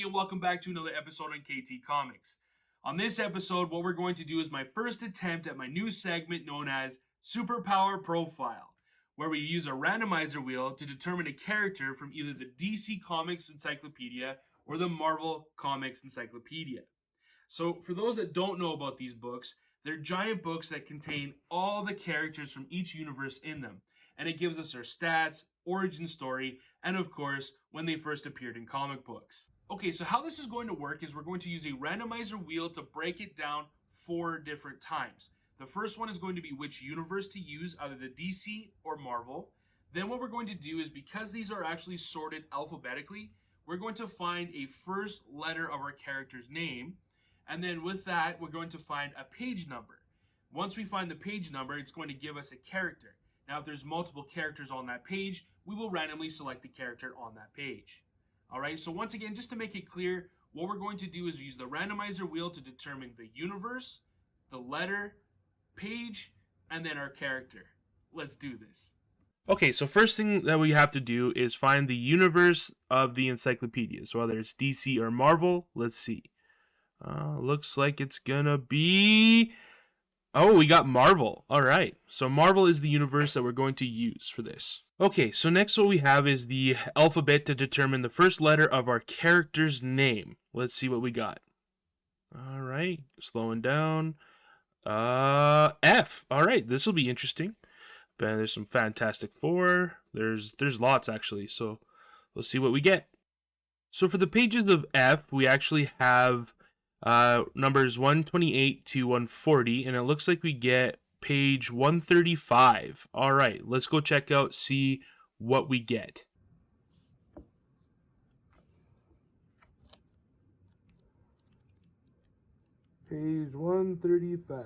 everybody, and welcome back to another episode on KTComix. On this episode, what we're going to do is my first attempt at my new segment known as SuperPower Profile, where we use a randomizer wheel to determine a character from either the DC Comics Encyclopedia or the Marvel Comics Encyclopedia. So, for those that don't know about these books, they're giant books that contain all the characters from each universe in them, and it gives us their stats, origin story, and of course, when they first appeared in comic books. Okay, so how this is going to work is we're going to use a randomizer wheel to break it down 4 different times. The first one is going to be which universe to use, either the DC or Marvel. Then what we're going to do is, because these are actually sorted alphabetically, we're going to find a first letter of our character's name, and then with that, we're going to find a page number. Once we find the page number, it's going to give us a character. Now, if there's multiple characters on that page, we will randomly select the character on that page. Alright, so once again, just to make it clear, what we're going to do is use the randomizer wheel to determine the universe, the letter, page, and then our character. Let's do this. Okay, so first thing that we have to do is find the universe of the encyclopedia. So whether it's DC or Marvel, let's see. Looks like it's gonna be... Oh, we got Marvel. Alright, so Marvel is the universe that we're going to use for this. Okay, so next what we have is the alphabet to determine the first letter of our character's name. Let's see what we got. Alright, slowing down. F. Alright, this will be interesting. And there's some Fantastic Four. There's lots actually, so let's see what we get. So for the pages of F, we actually have numbers 128 to 140, and it looks like we get page 135. All right, let's go check out, see what we get. Page 135.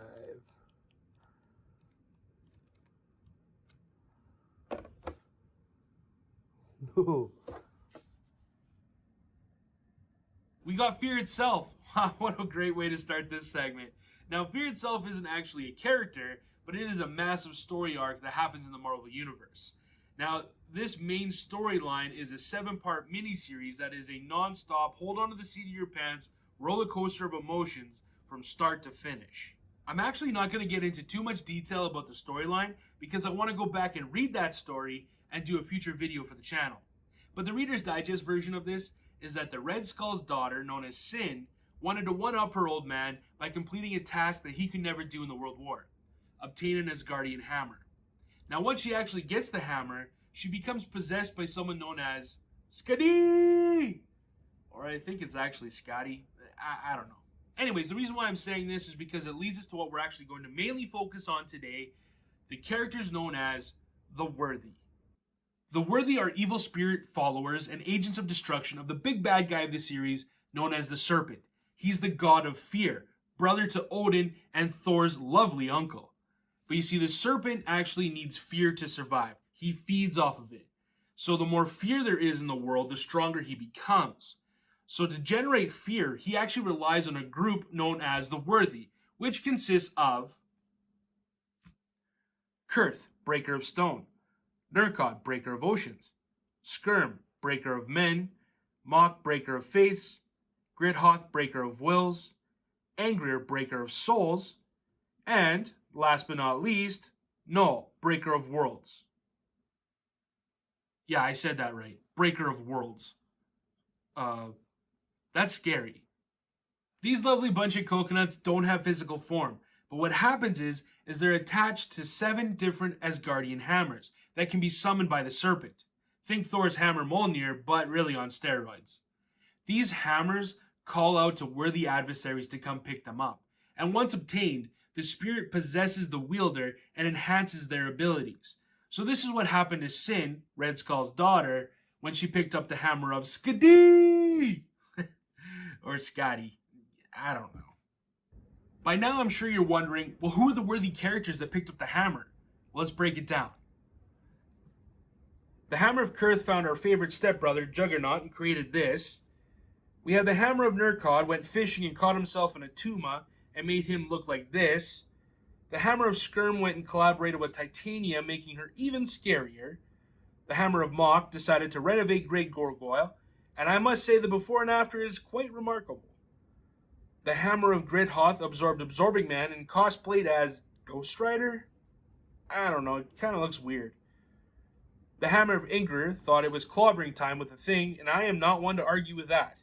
No. We got Fear itself. What a great way to start this segment. Now, Fear itself isn't actually a character, but it is a massive story arc that happens in the Marvel Universe. Now, this main storyline is a 7-part miniseries that is a non-stop, hold on to the seat of your pants, roller coaster of emotions from start to finish. I'm actually not going to get into too much detail about the storyline because I want to go back and read that story and do a future video for the channel. But the Reader's Digest version of this is that the Red Skull's daughter, known as Sin, wanted to one-up her old man by completing a task that he could never do in the World War, obtain an Asgardian hammer. Now, once she actually gets the hammer, she becomes possessed by someone known as Scotty! Or I think it's actually Scotty. I don't know. Anyways, the reason why I'm saying this is because it leads us to what we're actually going to mainly focus on today, the characters known as the Worthy. The Worthy are evil spirit followers and agents of destruction of the big bad guy of the series known as the Serpent. He's the god of fear, brother to Odin and Thor's lovely uncle. But you see, the Serpent actually needs fear to survive. He feeds off of it. So the more fear there is in the world, the stronger he becomes. So to generate fear, he actually relies on a group known as the Worthy, which consists of Kurth, breaker of stone, Nurkod, breaker of oceans, Skirm, breaker of men, Mok, breaker of faiths, Gridhoth, breaker of wills, Angrier, breaker of souls, and, last but not least, Null, breaker of worlds. Yeah, I said that right. Breaker of worlds. That's scary. These lovely bunch of coconuts don't have physical form, but what happens is they're attached to 7 different Asgardian hammers that can be summoned by the Serpent. Think Thor's hammer Mjolnir, but really on steroids. These hammers call out to worthy adversaries to come pick them up, and once obtained, the spirit possesses the wielder and enhances their abilities. So this is what happened to Sin, Red Skull's daughter, when she picked up the hammer of Skadi! Or Scotty. I don't know. By now I'm sure you're wondering, well, who are the worthy characters that picked up the hammer? Well, let's break it down. The Hammer of Kurth found our favorite stepbrother, Juggernaut, and created this. We have the Hammer of Nurkod, went fishing and caught himself in a tuma and made him look like this. The Hammer of Skirm went and collaborated with Titania, making her even scarier. The Hammer of Mok decided to renovate Great Gorgoyle. and I must say the before and after is quite remarkable. The hammer of Gridhoth absorbed Absorbing Man and cosplayed as Ghost Rider? I don't know, it kind of looks weird. The hammer of Ingrid thought it was clobbering time with the thing, and I am not one to argue with that.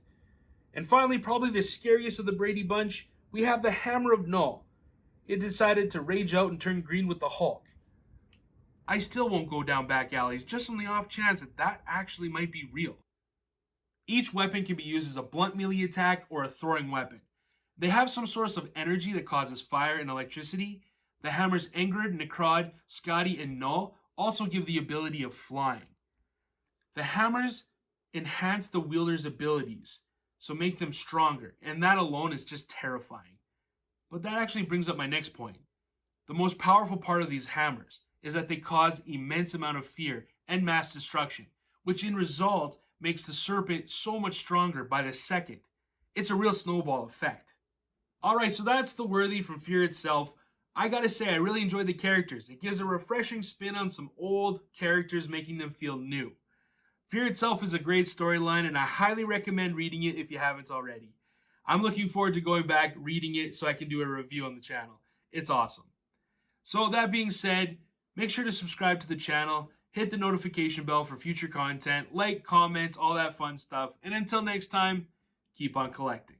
And finally, probably the scariest of the Brady bunch, we have the hammer of Null. It decided to rage out and turn green with the Hulk. I still won't go down back alleys just on the off chance that actually might be real. Each weapon can be used as a blunt melee attack or a throwing weapon. They have some source of energy that causes fire and electricity. The hammers Ingrid, Necrod, Scotty, and Null also give the ability of flying. The hammers enhance the wielder's abilities, so make them stronger, and that alone is just terrifying. But that actually brings up my next point. The most powerful part of these hammers is that they cause immense amount of fear and mass destruction, which in result makes the serpent so much stronger by the second. It's a real snowball effect. Alright, so that's the worthy from Fear itself. I gotta say, I really enjoyed the characters. It gives a refreshing spin on some old characters, making them feel new. Fear itself is a great storyline, and I highly recommend reading it if you haven't already. I'm looking forward to going back, reading it, so I can do a review on the channel. It's awesome. So that being said, make sure to subscribe to the channel, hit the notification bell for future content, like, comment, all that fun stuff. And until next time, keep on collecting.